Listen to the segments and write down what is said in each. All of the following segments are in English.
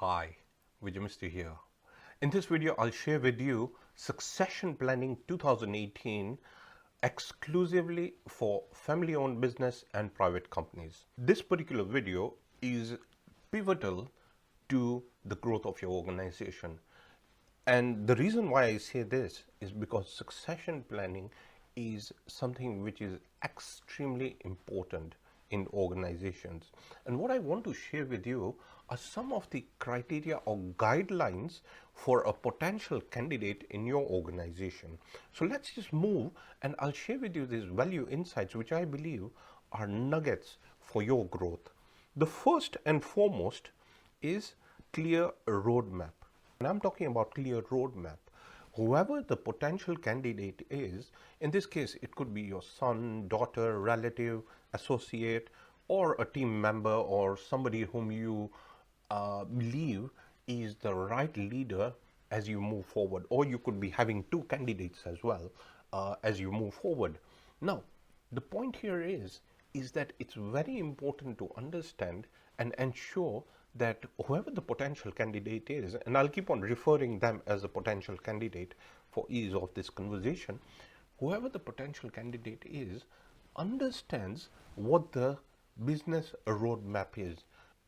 Hi, Vijay here. In this video, I'll share with you Succession Planning 2018 exclusively for family-owned business and private companies. This particular video is pivotal to the growth of your organization. And the reason why I say this is because succession planning is something which is extremely important in organizations. And what I want to share with you are some of the criteria or guidelines for a potential candidate in your organization. So let's just move and I'll share with you these value insights which I believe are nuggets for your growth. The first and foremost is clear roadmap. And I'm talking about clear roadmap. Whoever the potential candidate is, in this case, it could be your son, daughter, relative, associate, or a team member, or somebody whom you believe is the right leader as you move forward. Or you could be having two candidates as well as you move forward. Now, the point here is that it's very important to understand and ensure that whoever the potential candidate is, and I'll keep on referring them as a potential candidate for ease of this conversation, whoever the potential candidate is understands what the business roadmap is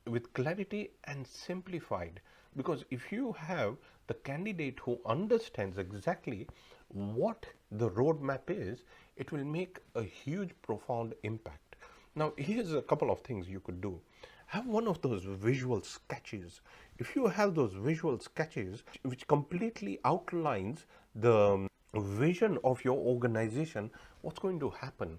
with clarity and simplified. Because if you have the candidate who understands exactly what the roadmap is, it will make a huge, profound impact. Now, here's a couple of things you could do. Have one of those visual sketches. If you have those visual sketches which completely outlines the vision of your organization, what's going to happen?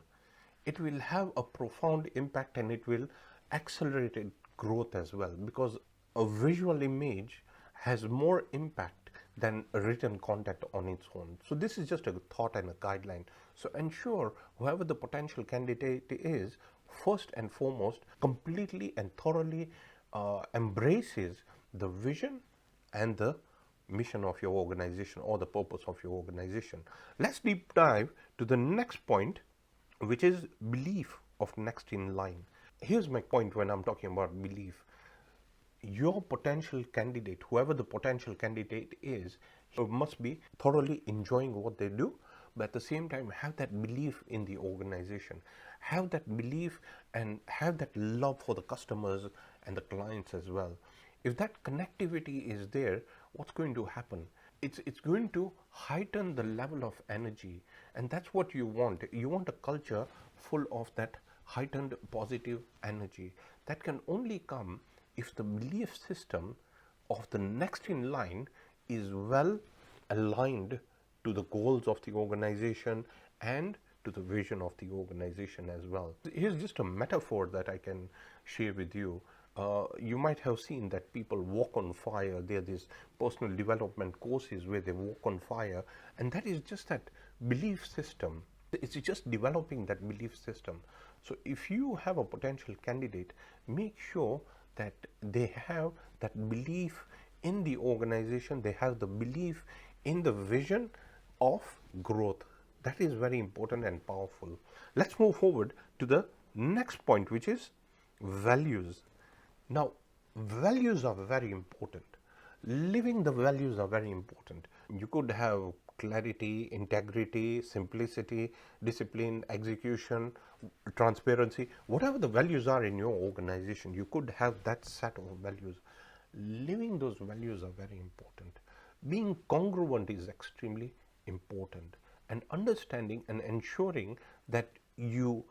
It will have a profound impact and it will accelerate growth as well, because a visual image has more impact than a written content on its own. So this is just a thought and a guideline. So ensure whoever the potential candidate is, first and foremost, completely and thoroughly embraces the vision and the mission of your organization or the purpose of your organization. Let's deep dive to the next point, which is belief of next in line. Here's my point when I'm talking about belief. Your potential candidate, whoever the potential candidate is, must be thoroughly enjoying what they do, but at the same time have that belief in the organization, have that belief and have that love for the customers and the clients as well. If that connectivity is there, what's going to happen? It's going to heighten the level of energy, and that's what you want. You want a culture full of that heightened positive energy. That can only come if the belief system of the next in line is well aligned to the goals of the organization and to the vision of the organization as well. Here's just a metaphor that I can share with you. You might have seen that people walk on fire. There are these personal development courses where they walk on fire, and that is just that belief system. It's just developing that belief system. So if you have a potential candidate, make sure that they have that belief in the organization, they have the belief in the vision of growth. That is very important and powerful. Let's move forward to the next point, which is values. Now, values are very important. Living the values are very important. You could have clarity, integrity, simplicity, discipline, execution, transparency, whatever the values are in your organization, you could have that set of values. Living those values are very important. Being congruent is extremely important, and understanding and ensuring that you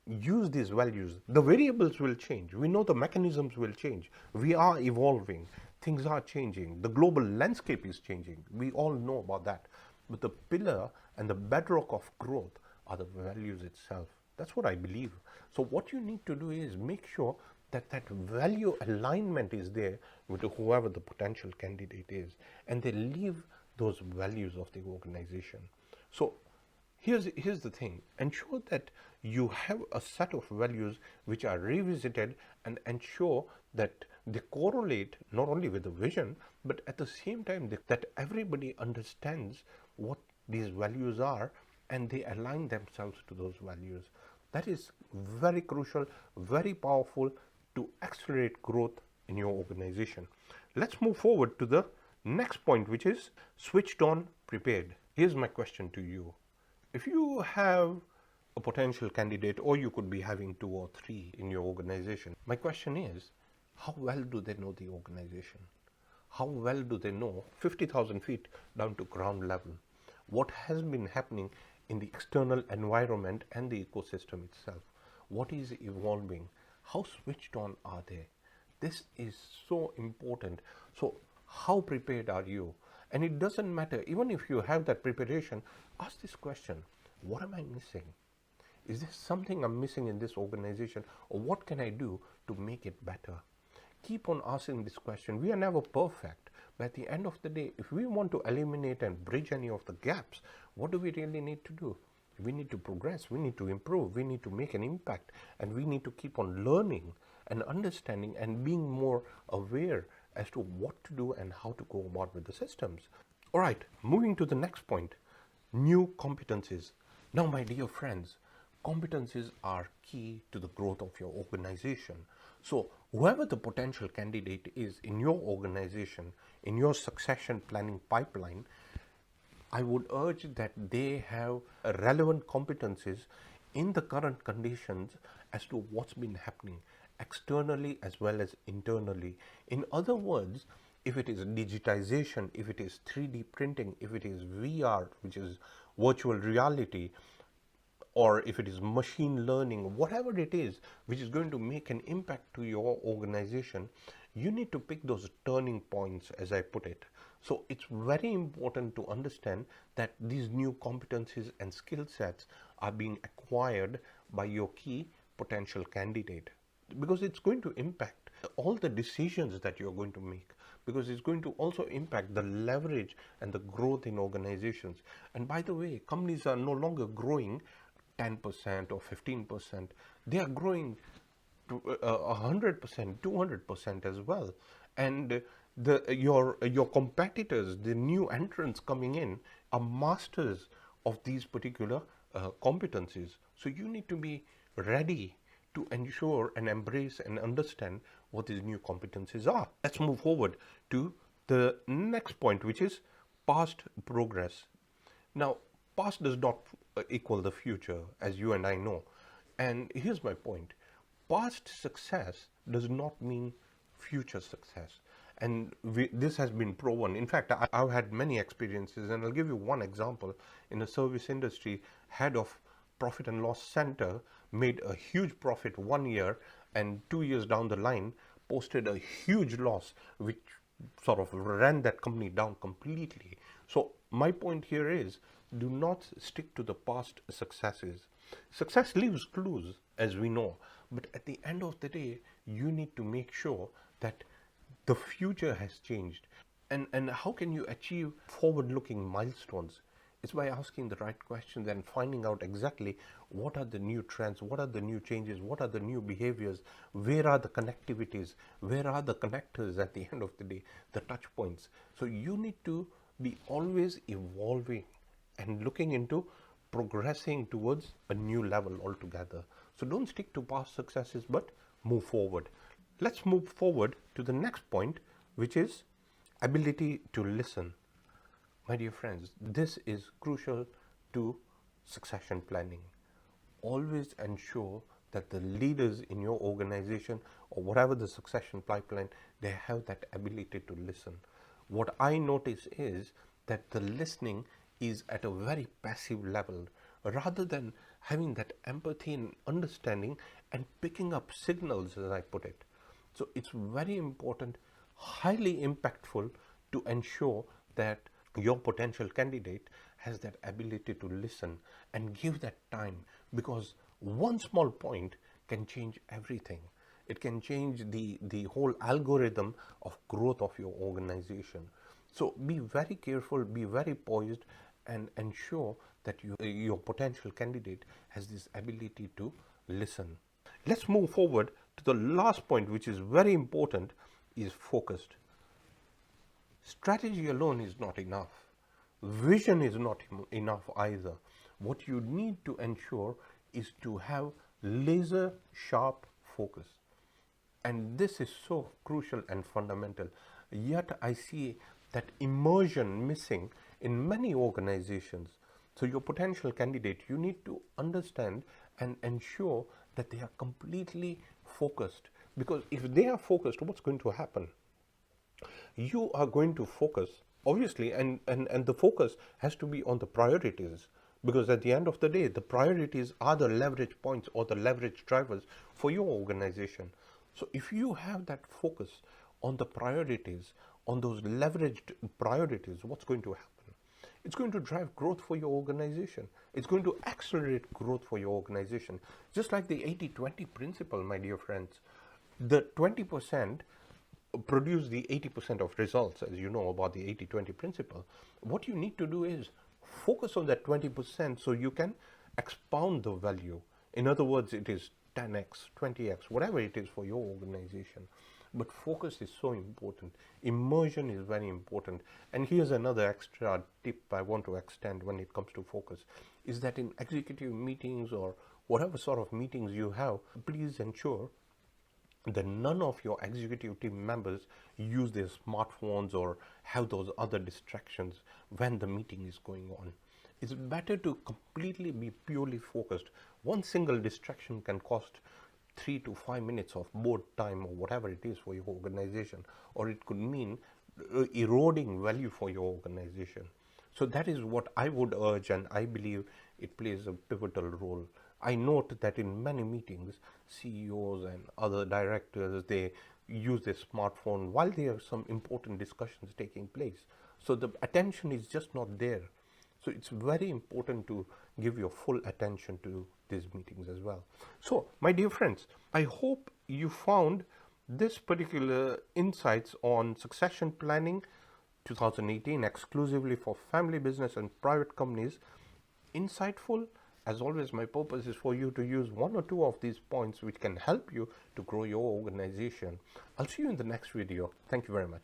use these values. The variables will change. We know the mechanisms will change. We are evolving. Things are changing. The global landscape is changing. We all know about that. But the pillar and the bedrock of growth are the values itself. That's what I believe. So what you need to do is make sure that that value alignment is there with whoever the potential candidate is, and they live those values of the organization. So here's the thing. Ensure that you have a set of values which are revisited, and ensure that they correlate not only with the vision, but at the same time that everybody understands what these values are and they align themselves to those values. That is very crucial, very powerful to accelerate growth in your organization. Let's move forward to the next point, which is switched on, prepared. Here's my question to you. If you have a potential candidate, or you could be having 2 or 3 in your organization, my question is, how well do they know the organization? How well do they know 50,000 feet down to ground level? What has been happening in the external environment and the ecosystem itself? What is evolving? How switched on are they? This is so important. So how prepared are you? And it doesn't matter, even if you have that preparation, ask this question: what am I missing? Is there something I'm missing in this organization, or what can I do to make it better? Keep on asking this question. We are never perfect, but at the end of the day, if we want to eliminate and bridge any of the gaps, what do we really need to do? We need to progress, we need to improve, we need to make an impact, and we need to keep on learning and understanding and being more aware as to what to do and how to go about with the systems. All right, moving to the next point, new competencies. Now, my dear friends, competencies are key to the growth of your organization. So whoever the potential candidate is in your organization, in your succession planning pipeline, I would urge that they have relevant competencies in the current conditions as to what's been happening externally as well as internally. In other words, if it is digitization, if it is 3D printing, if it is VR, which is virtual reality, or if it is machine learning, whatever it is which is going to make an impact to your organization, you need to pick those turning points, as I put it. So it's very important to understand that these new competencies and skill sets are being acquired by your key potential candidate, because it's going to impact all the decisions that you're going to make, because it's going to also impact the leverage and the growth in organizations. And by the way, companies are no longer growing 10% or 15%. They are growing to 100%, 200% as well. And your competitors, the new entrants coming in, are masters of these particular competencies. So you need to be ready to ensure and embrace and understand what these new competencies are. Let's move forward to the next point, which is past progress. Now, past does not equal the future, as you and I know. And here's my point. Past success does not mean future success. And this has been proven. In fact, I've had many experiences, and I'll give you one example. In the service industry, head of profit and loss center made a huge profit 1 year, and 2 years down the line posted a huge loss, which sort of ran that company down completely. So my point here is, do not stick to the past successes. Success leaves clues, as we know, but at the end of the day, you need to make sure that the future has changed. And how can you achieve forward-looking milestones? It's by asking the right questions and finding out exactly what are the new trends, what are the new changes, what are the new behaviors, where are the connectivities, where are the connectors at the end of the day, the touch points. So you need to be always evolving and looking into progressing towards a new level altogether. So don't stick to past successes, but move forward. Let's move forward to the next point, which is ability to listen. My dear friends, this is crucial to succession planning. Always ensure that the leaders in your organization, or whatever the succession pipeline, they have that ability to listen. What I notice is that the listening is at a very passive level, rather than having that empathy and understanding and picking up signals, as I put it. So it's very important, highly impactful, to ensure that your potential candidate has that ability to listen and give that time, because one small point can change everything. It can change the whole algorithm of growth of your organization. So be very careful, be very poised, and ensure that your potential candidate has this ability to listen. Let's move forward to the last point, which is very important, is focused. Strategy alone is not enough. Vision is not enough either. What you need to ensure is to have laser sharp focus. And this is so crucial and fundamental. Yet I see that immersion missing in many organizations. So your potential candidate, you need to understand and ensure that they are completely focused. Because if they are focused, what's going to happen? You are going to focus, obviously, and the focus has to be on the priorities, because at the end of the day, the priorities are the leverage points or the leverage drivers for your organization. So if you have that focus on the priorities, on those leveraged priorities, what's going to happen? It's going to drive growth for your organization. It's going to accelerate growth for your organization. Just like the 80-20 principle, my dear friends. The 20% produce the 80% of results, as you know about the 80-20 principle. What you need to do is focus on that 20% so you can expound the value. In other words, it is 10x, 20x, whatever it is for your organization. But focus is so important. Immersion is very important. And here's another extra tip I want to extend when it comes to focus, is that in executive meetings or whatever sort of meetings you have, please ensure that none of your executive team members use their smartphones or have those other distractions when the meeting is going on. It's better to completely be purely focused. One single distraction can cost 3 to 5 minutes of board time or whatever it is for your organization, or it could mean eroding value for your organization. So that is what I would urge, and I believe it plays a pivotal role. I note that in many meetings, CEOs and other directors, they use their smartphone while there are some important discussions taking place. So the attention is just not there. So it's very important to give your full attention to these meetings as well. So, my dear friends, I hope you found this particular insights on succession planning 2018 exclusively for family business and private companies insightful. As always, my purpose is for you to use one or two of these points which can help you to grow your organization. I'll see you in the next video. Thank you very much.